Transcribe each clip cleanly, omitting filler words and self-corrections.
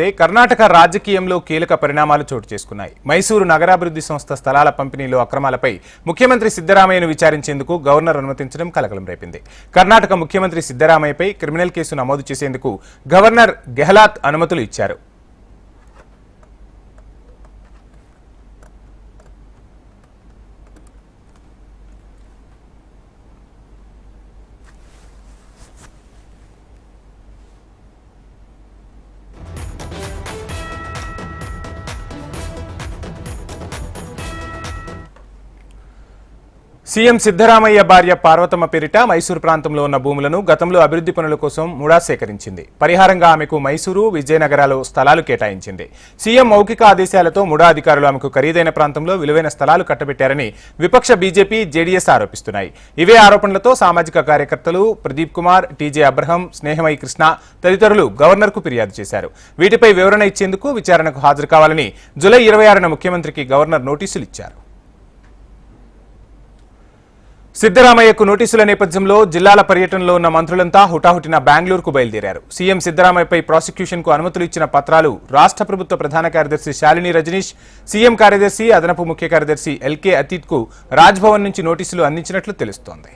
వెళ్తే కర్ణాటక రాజకీయంలో కీలక పరిణామాలు చోటు చేసుకున్నాయి. మైసూరు నగరాభివృద్ధి సంస్థ స్థలాల పంపిణీలో అక్రమాలపై ముఖ్యమంత్రి సిద్ధరామయ్యను విచారించేందుకు గవర్నర్ అనుమతించడం కలకలం రేపింది. కర్ణాటక ముఖ్యమంత్రి సిద్ధరామయ్యపై క్రిమినల్ కేసు నమోదు చేసేందుకు గవర్నర్ గెహ్లాట్ అనుమతులు ఇచ్చారు. సీఎం సిద్ధరామయ్య భార్య పార్వతమ్మ పేరిట మైసూరు ప్రాంతంలో ఉన్న భూములను గతంలో అభివృద్ధి పనుల కోసం ముడా సేకరించింది. పరిహారంగా ఆమెకు మైసూరు, విజయనగరాలు స్థలాలు కేటాయించింది. సీఎం మౌఖిక ఆదేశాలతో ముడా అధికారులు ఆమెకు ఖరీదైన ప్రాంతంలో విలువైన స్థలాలు కట్టబెట్టారని విపక్ష బీజేపీ, జేడీఎస్ ఆరోపిస్తున్నాయి. ఇవే ఆరోపణలతో సామాజిక కార్యకర్తలు ప్రదీప్ కుమార్, టీజే అబ్రహం, స్నేహమయి కృష్ణ తదితరులు గవర్నర్కు ఫిర్యాదు చేశారు. వీటిపై వివరణ ఇచ్చేందుకు విచారణకు హాజరు కావాలని జూలై 26న ముఖ్యమంత్రికి గవర్నర్ నోటీసులు ఇచ్చారు. సిద్ధరామయ్యకు నోటీసుల నేపథ్యంలో జిల్లాల పర్యటనలో ఉన్న మంత్రులంతా హుటాహుటిన బెంగళూరుకు బయలుదేరారు. సీఎం సిద్ధరామయ్యపై ప్రాసిక్యూషన్కు అనుమతులు ఇచ్చిన పత్రాలు రాష్ట్ర ప్రభుత్వ ప్రధాన కార్యదర్శి శాలిని రజనీష్, సీఎం కార్యదర్శి, అదనపు ముఖ్య కార్యదర్శి ఎల్కే అతీత్కు రాజ్భవన్ నుంచి నోటీసులు అందించినట్లు తెలుస్తోంది.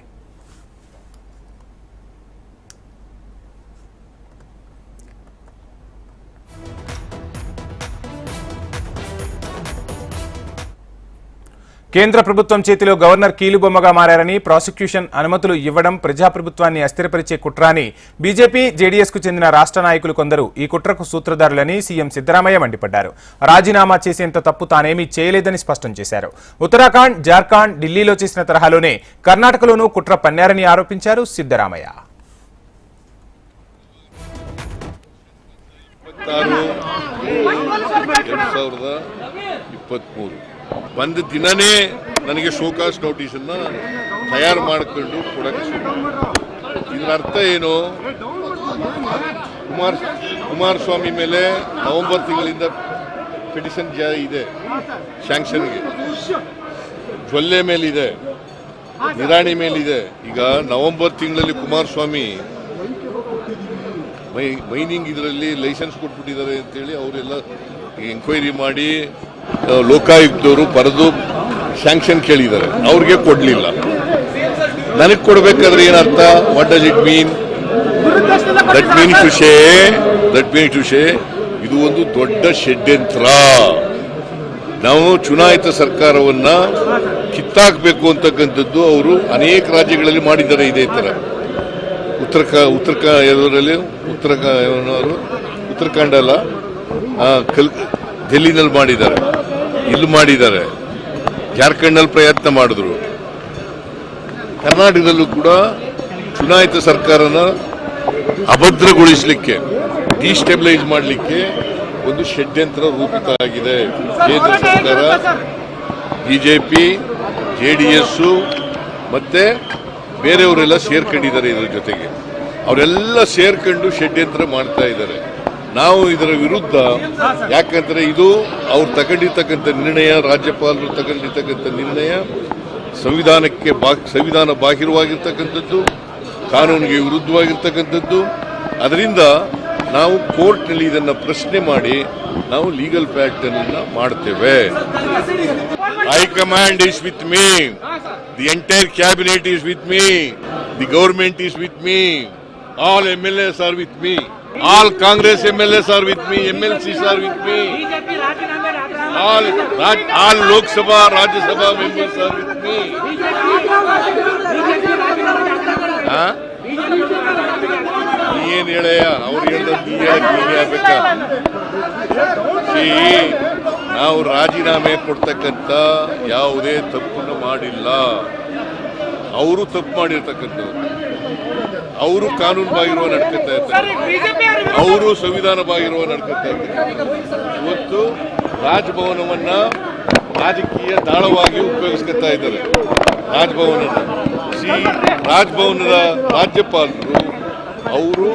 కేంద్ర ప్రభుత్వం చేతిలో గవర్నర్ కీలుబొమ్మగా మారారని, ప్రాసిక్యూషన్ అనుమతులు ఇవ్వడం ప్రజాప్రభుత్వాన్ని అస్థిరపరిచే కుట్ర అని బీజేపీ, జేడీఎస్కు చెందిన రాష్ట్ర నాయకులు కొందరు ఈ కుట్రకు సూత్రధారులని సీఎం సిద్ధరామయ్య మండిపడ్డారు. రాజీనామా చేసేంత తప్పు తానేమీ చేయలేదని స్పష్టం చేశారు. ఉత్తరాఖండ్, జార్ఖండ్, ఢిల్లీలో చేసిన తరహాలోనే కర్ణాటకలోనూ కుట్ర పన్నారని ఆరోపించారు సిద్ధరామయ్య. ಒಂದು ದಿನನೇ ನನಗೆ ಶೋಕಾಸ್ ನೋಟಿಸನ್ನ ತಯಾರು ಮಾಡಿಕೊಂಡು ಕೊಡಕ್ಕೆ ಇದರ ಅರ್ಥ ಏನು? ಕುಮಾರಸ್ವಾಮಿ ಮೇಲೆ ನವೆಂಬರ್ ತಿಂಗಳಿಂದ ಪಿಟಿಷನ್ ಇದೆ, ಶಾಂಕ್ಷನ್ಗೆ ಜೊಲ್ಲೆ ಮೇಲಿದೆ, ನಿರಾಣಿ ಮೇಲಿದೆ. ಈಗ ನವೆಂಬರ್ ತಿಂಗಳಲ್ಲಿ ಕುಮಾರಸ್ವಾಮಿ ಮೈನಿಂಗ್ ಇದರಲ್ಲಿ ಲೈಸೆನ್ಸ್ ಕೊಟ್ಬಿಟ್ಟಿದ್ದಾರೆ ಅಂತೇಳಿ ಅವರೆಲ್ಲ ಎಂಕ್ವೈರಿ ಮಾಡಿ ಲೋಕಾಯುಕ್ತವರು ಬರೆದು ಶಾಂಕ್ಷನ್ ಕೇಳಿದ್ದಾರೆ, ಅವ್ರಿಗೆ ಕೊಡ್ಲಿಲ್ಲ. ನನಗೆ ಕೊಡ್ಬೇಕಾದ್ರೆ ಏನರ್ಥ? What does it mean? That mean to ಶೇ ಇದು ಒಂದು ದೊಡ್ಡ ಷಡ್ಯಂತ್ರ. ನಾವು ಚುನಾಯಿತ ಸರ್ಕಾರವನ್ನ ಕಿತ್ತಾಕಬೇಕು ಅಂತಕ್ಕಂಥದ್ದು ಅವರು ಅನೇಕ ರಾಜ್ಯಗಳಲ್ಲಿ ಮಾಡಿದ್ದಾರೆ. ಇದೇ ತರ ಉತ್ತರಾಖಂಡ ಅಲ್ಲ, ಡೆಲ್ಲಿನಲ್ಲಿ ಮಾಡಿದ್ದಾರೆ, ಇಲ್ಲಿ ಮಾಡಿದ್ದಾರೆ, ಜಾರ್ಖಂಡ್ನಲ್ಲಿ ಪ್ರಯತ್ನ ಮಾಡಿದ್ರು. ಕರ್ನಾಟಕದಲ್ಲೂ ಕೂಡ ಚುನಾಯಿತ ಸರ್ಕಾರನ ಅಭದ್ರಗೊಳಿಸಲಿಕ್ಕೆ, ಡಿಸ್ಟೆಬಿಲೈಸ್ ಮಾಡಲಿಕ್ಕೆ ಒಂದು ಷಡ್ಯಂತ್ರ ರೂಪಿತ ಆಗಿದೆ. ಕೇಂದ್ರ ಸರ್ಕಾರ, ಬಿಜೆಪಿ, ಜೆಡಿಎಸ್ ಮತ್ತೆ ಬೇರೆಯವರೆಲ್ಲ ಸೇರ್ಕೊಂಡಿದ್ದಾರೆ. ಇದರ ಜೊತೆಗೆ ಅವರೆಲ್ಲ ಸೇರ್ಕೊಂಡು ಷಡ್ಯಂತ್ರ ಮಾಡ್ತಾ ಇದ್ದಾರೆ. ನಾವು ಇದರ ವಿರುದ್ಧ, ಯಾಕಂದ್ರೆ ಇದು ಅವ್ರು ತಗೊಂಡಿರ್ತಕ್ಕಂಥ ನಿರ್ಣಯ, ರಾಜ್ಯಪಾಲರು ತಗೊಂಡಿರ್ತಕ್ಕಂಥ ನಿರ್ಣಯ ಸಂವಿಧಾನ ಬಾಹಿರವಾಗಿರ್ತಕ್ಕಂಥದ್ದು, ಕಾನೂನಿಗೆ ವಿರುದ್ಧವಾಗಿರ್ತಕ್ಕಂಥದ್ದು. ಅದರಿಂದ ನಾವು ಕೋರ್ಟ್ನಲ್ಲಿ ಇದನ್ನ ಪ್ರಶ್ನೆ ಮಾಡಿ ನಾವು ಲೀಗಲ್ ಫ್ಯಾಕ್ಟ್ ಅನ್ನ ಮಾಡ್ತೇವೆ. High command is with me, the entire cabinet is with me, the government is with me, all MLAs are with me. All Congress MLAs are with me, MLCs are with me. All Lok Sabha, Rajya Sabha members are with me. ಏನ್ ಹೇಳಯ್ಯ, ಅವ್ರು ಹೇಳ್ಬೇಕಾ? ನಾವು ರಾಜೀನಾಮೆ ಕೊಡ್ತಕ್ಕಂಥ ಯಾವುದೇ ತಪ್ಪನ್ನು ಮಾಡಿಲ್ಲ. ಅವರು ತಪ್ಪು ಮಾಡಿರ್ತಕ್ಕಂಥವ್ರು, ಅವರು ಕಾನೂನು ಬಾಹಿರುವ ನಡ್ಕೊತಾ ಇರ್ತಾರೆ, ಅವರು ಸಂವಿಧಾನ ಬಾಹಿರುವ ನಡ್ಕೊತಾ ಇರ್ತಾರೆ. ಇವತ್ತು ರಾಜಭವನವನ್ನ ರಾಜಕೀಯ ದಾಳವಾಗಿ ಉಪಯೋಗಿಸ್ಕೊತಾ ಇದ್ದಾರೆ. ರಾಜಭವನದ ರಾಜ್ಯಪಾಲರು ಅವರು